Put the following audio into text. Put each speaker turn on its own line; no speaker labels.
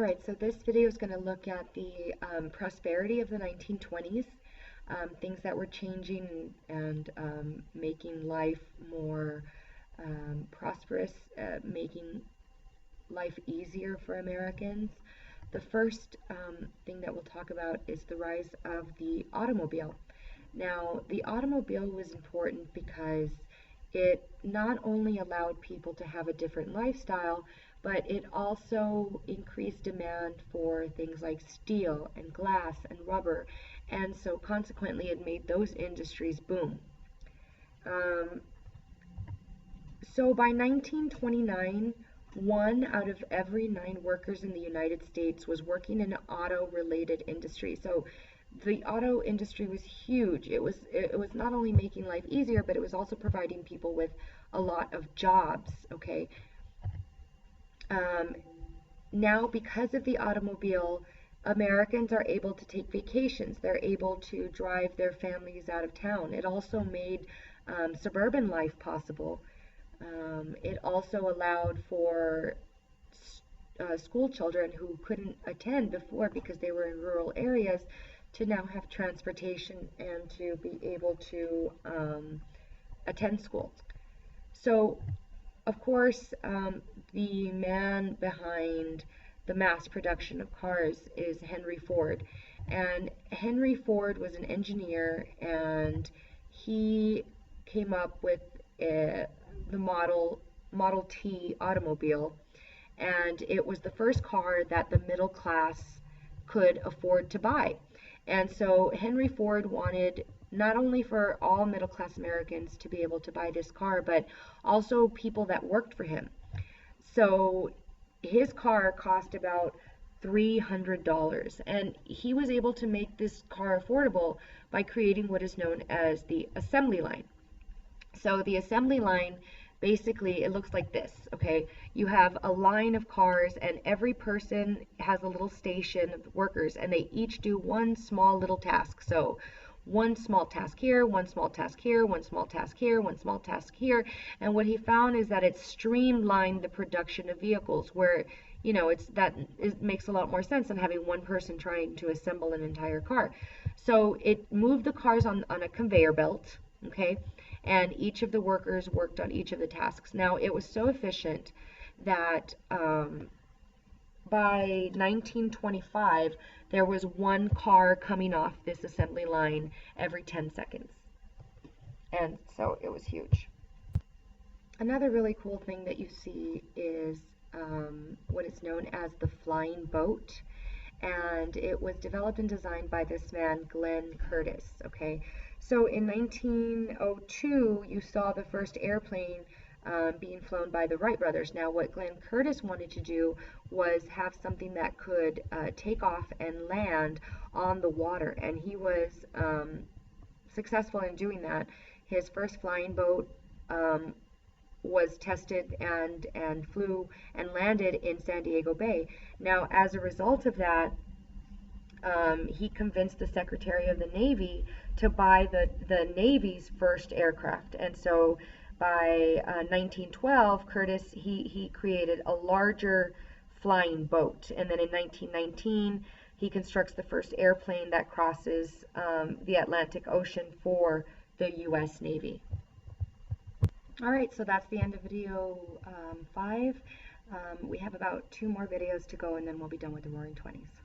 Alright, so this video is going to look at the prosperity of the 1920s, things that were changing and making life more prosperous, making life easier for Americans. The first thing that we'll talk about is the rise of the automobile. Now, the automobile was important because it not only allowed people to have a different lifestyle, but it also increased demand for things like steel and glass and rubber, and so consequently it made those industries boom. So by 1929, 1 out of every 9 workers in the United States was working in an auto-related industry. So the auto industry was huge. It was not only making life easier, but it was also providing people with a lot of jobs, okay? Now, because of the automobile, Americans are able to take vacations. They're able to drive their families out of town. It also made suburban life possible. It also allowed for school children who couldn't attend before because they were in rural areas to now have transportation and to be able to attend school. So, of course, the man behind the mass production of cars is Henry Ford. And Henry Ford was an engineer, and he came up with the Model T automobile, and it was the first car that the middle class could afford to buy. And so Henry Ford wanted not only for all middle-class Americans to be able to buy this car, but also people that worked for him. So his car cost about $300, and he was able to make this car affordable by creating what is known as the assembly line. So the assembly line, basically, it looks like this, okay? You have a line of cars, and every person has a little station of workers, and they each do one small little task. So one small task here, one small task here, one small task here, one small task here. And what he found is that it streamlined the production of vehicles, where, you know, it makes a lot more sense than having one person trying to assemble an entire car. So it moved the cars on a conveyor belt, okay? And each of the workers worked on each of the tasks. Now, it was so efficient that by 1925, there was one car coming off this assembly line every 10 seconds. And so it was huge. Another really cool thing that you see is what is known as the flying boat. And it was developed and designed by this man, Glenn Curtiss, okay? So in 1902, you saw the first airplane being flown by the Wright brothers. Now, what Glenn Curtiss wanted to do was have something that could take off and land on the water, and he was successful in doing that. His first flying boat was tested and flew and landed in San Diego Bay. Now, as a result of that, he convinced the Secretary of the Navy to buy the Navy's first aircraft. And so by 1912, Curtiss, he created a larger flying boat. And then in 1919, he constructs the first airplane that crosses the Atlantic Ocean for the U.S. Navy. Alright, so that's the end of video 5. We have about 2 more videos to go, and then we'll be done with the Roaring Twenties.